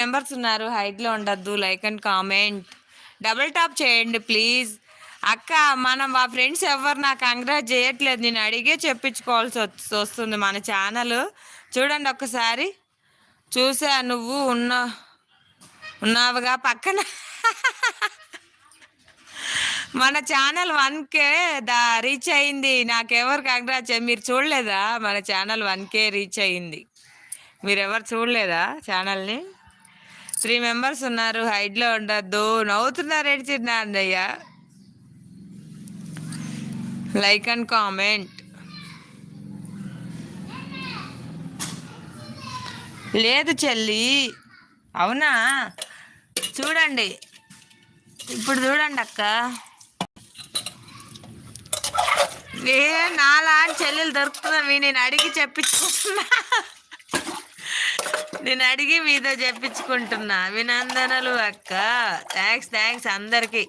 Members ఉన్నారు. హైట్లో ఉండద్దు. Like and comment double tap చేయండి ప్లీజ్. అక్క మనం మా ఫ్రెండ్స్ ఎవరు నాకు కంగ్రాట్ చేయట్లేదు. నేను అడిగే చెప్పించుకోవాల్సి వస్తుంది. మన ఛానల్ చూడండి ఒక్కసారి. చూసా నువ్వు ఉన్నావుగా పక్కన. మన ఛానల్ 1K రీచ్ అయింది. నాకెవరు కంగ్రాట్ మీరు చూడలేదా? మన ఛానల్ 1K రీచ్ అయింది. మీరెవరు చూడలేదా ఛానల్ని? 3 మెంబర్స్ ఉన్నారు. హైట్లో ఉండద్దు. నవ్వుతున్నారు ఏడ్చిన్నా అన్నయ్య. Like and comment. లేదు చెల్లి. అవునా? చూడండి ఇప్పుడు చూడండి అక్క. నాలా చెల్లెలు దొరుకుతున్నా. నేను అడిగి చెప్పించుకుంటున్నా. నేను అడిగి మీతో చెప్పించుకుంటున్నా. అభినందనలు అక్క. థ్యాంక్స్ అందరికి.